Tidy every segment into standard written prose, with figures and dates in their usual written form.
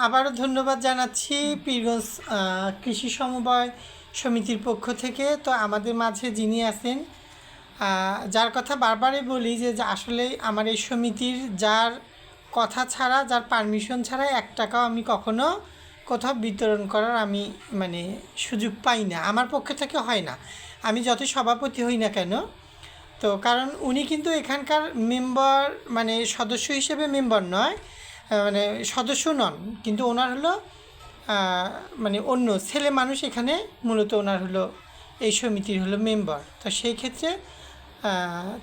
আবারও ধন্যবাদ জানাচ্ছি পীরগঞ্জ কৃষি সমবায় সমিতির পক্ষ থেকে। তো আমাদের মাঝে যিনি আছেন, যার কথা বারবারই বলি যে আসলে আমার এই সমিতির যার কথা ছাড়া, যার পারমিশন ছাড়া 1 টাকাও আমি কখনো কোথাও বিতরণ করার আমি সুযোগ পাই না, আমার পক্ষ থেকে হয় না, আমি যতই সভাপতি হই না কেন। তো কারণ উনি কিন্তু এখানকার মেম্বার, সদস্য হিসেবে মেম্বার নয়, সদস্য নন, কিন্তু ওনার হলো অন্য ছেলে মানুষ এখানে মূলত ওনার হলো এই সমিতির হলো মেম্বার। তো সেই ক্ষেত্রে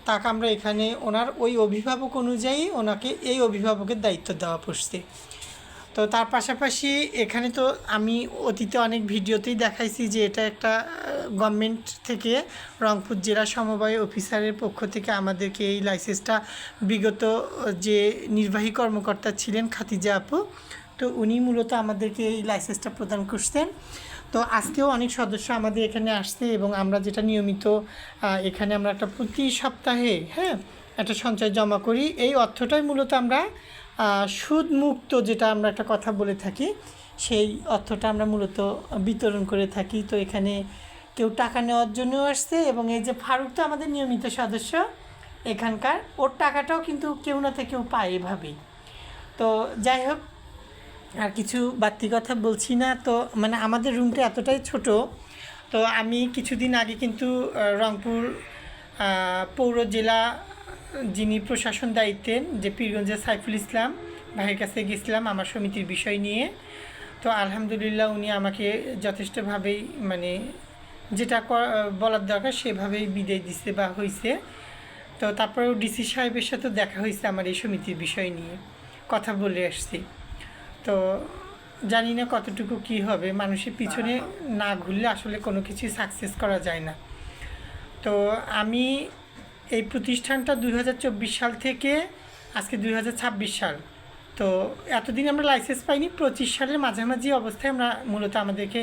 তাকে আমরা এখানে ওনার ওই অভিভাবক অনুযায়ী ওনাকে এই অভিভাবকের দায়িত্ব দেওয়া পড়ছে। তো তার পাশাপাশি এখানে তো আমি অতীতে অনেক ভিডিওতেই দেখাইছি যে এটা একটা গভর্নমেন্ট থেকে রংপুর জেলা সমবায় অফিসারের পক্ষ থেকে আমাদেরকে এই লাইসেন্সটা, বিগত যে নির্বাহী কর্মকর্তা ছিলেন খাদিজা আপু, তো উনি মূলত আমাদেরকে এই লাইসেন্সটা প্রদান করছেন। তো আজকেও অনেক সদস্য আমাদের এখানে আসছে এবং আমরা যেটা নিয়মিত এখানে আমরা একটা প্রতি সপ্তাহে একটা সঞ্চয় জমা করি, এই অর্থটাই মূলত আমরা সুদমুক্ত, যেটা আমরা একটা কথা বলে থাকি, সেই অর্থটা আমরা মূলত বিতরণ করে থাকি। তো এখানে কেউ টাকা নেওয়ার জন্যও আসছে এবং এই যে ফারুক তো আমাদের নিয়মিত সদস্য এখানকার, ওর টাকাটাও কিন্তু কেউ না কেউ পায় এভাবেই। তো যাই হোক, আর কিছু বাড়তি কথা বলছি না। তো আমাদের রুমটা এতটাই ছোট, তো আমি কিছুদিন আগে কিন্তু রংপুর পৌর জেলা যিনি প্রশাসন দায়িত্বের, যে পীরগঞ্জের সাইফুল ইসলাম ভাইয়ের কাছে গেছিলাম আমার সমিতির বিষয় নিয়ে। তো আলহামদুলিল্লাহ উনি আমাকে যথেষ্টভাবেই যেটা বলার দরকার সেভাবেই বিদায় দিছে বা হয়েছে। তো তারপরেও ডিসি সাহেবের সাথেও দেখা হয়েছে আমার এই সমিতির বিষয় নিয়ে, কথা বলে আসছি। তো জানি না কতটুকু কি হবে, মানুষের পিছনে না ঘুরলে আসলে কোনো কিছুই সাকসেস করা যায় না। তো আমি এই প্রতিষ্ঠানটা 2024 সাল থেকে আজকে 2026 সাল, তো এতদিন আমরা লাইসেন্স পাইনি। 25 সালের মাঝামাঝি অবস্থায় আমরা মূলত আমাদেরকে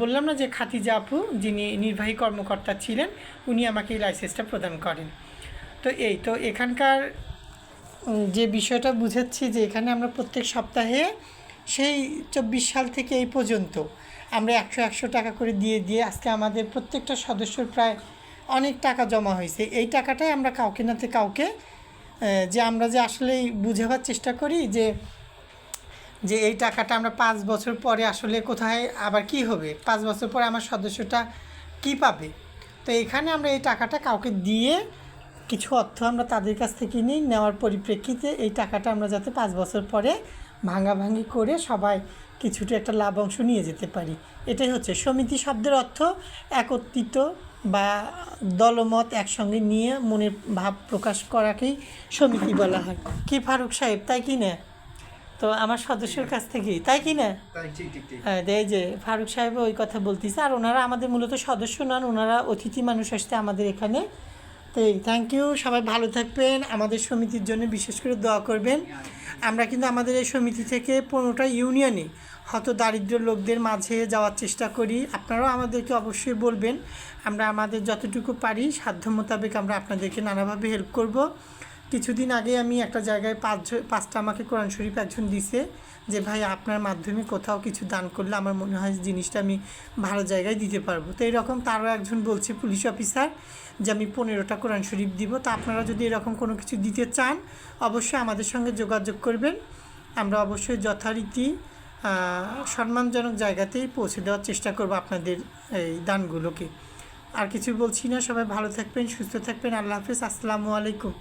বললাম না যে খাদিজা আপু যিনি নির্বাহী কর্মকর্তা ছিলেন, উনি আমাকে এই লাইসেন্সটা প্রদান করেন। তো তো এখানকার যে বিষয়টা বুঝাচ্ছি যে এখানে আমরা প্রত্যেক সপ্তাহে সেই 24 সাল থেকে এই পর্যন্ত আমরা 100 টাকা করে দিয়ে আজকে আমাদের প্রত্যেকটা সদস্যর প্রায় অনেক টাকা জমা হয়েছে। এই টাকাটাই আমরা কাউকে না কাউকে যে আমরা যে আসলেই বুঝাবার চেষ্টা করি যে এই টাকাটা আমরা 5 বছর পরে আসলে কোথায় আবার কি হবে, 5 বছর পরে আমার সদস্যটা কি পাবে। তো এখানে আমরা এই টাকাটা কাউকে দিয়ে কিছু অর্থ আমরা তাদের কাছ থেকে নিই, নেওয়ার পরিপ্রেক্ষিতে এই টাকাটা আমরা যাতে 5 বছর পরে ভাঙাভাঙি করে সবাই কিছুটা একটা লাভ অংশ নিয়ে যেতে পারি। এটাই হচ্ছে সমিতি শব্দের অর্থ, একত্রিত বা দলমত একসঙ্গে নিয়ে মনের ভাব প্রকাশ করাকেই সমিতি বলা হয়। কি ফারুক সাহেব, তাই কি না? তো আমার সদস্যের কাছ থেকেই, তাই কি না? হ্যাঁ, এই যে ফারুক সাহেবও ওই কথা বলতেছে। আর ওনারা আমাদের মূলত সদস্য নন, ওনারা অতিথি মানুষ আসতে আমাদের এখানে। তো থ্যাংক ইউ, সবাই ভালো থাকবেন, আমাদের সমিতির জন্য বিশেষ করে দোয়া করবেন। আমরা কিন্তু আমাদের এই সমিতি থেকে 15টা ইউনিয়নে হত দারিদ্র লোকদের মাঝে যাওয়ার চেষ্টা করি। আপনারাও আমাদেরকে অবশ্যই বলবেন, আমরা আমাদের যতটুকু পারি সাধ্য মোতাবেক আমরা আপনাদেরকে নানাভাবে হেল্প করব। কিছুদিন আগে আমি একটা জায়গায় 5টা আমাকে কোরআন শরীফ একজন দিছে যে ভাই আপনার মাধ্যমে কোথাও কিছু দান করলে আমার মনে হয় জিনিসটা আমি ভালো জায়গায় দিতে পারবো। তো এরকম তারও একজন বলছে পুলিশ অফিসার যে আমি 15টা কোরআন শরীফ দিব। তো আপনারা যদি এরকম কোনো কিছু দিতে চান অবশ্যই আমাদের সঙ্গে যোগাযোগ করবেন, আমরা অবশ্যই যথারীতি সম্মানজনক জায়গাতেই পৌঁছে দেওয়ার চেষ্টা করব আপনাদের এই দানগুলোকে। আর কিছু বলছি না, সবাই ভালো থাকবেন, সুস্থ থাকবেন, আল্লাহ হাফেজ, আসসালামু আলাইকুম।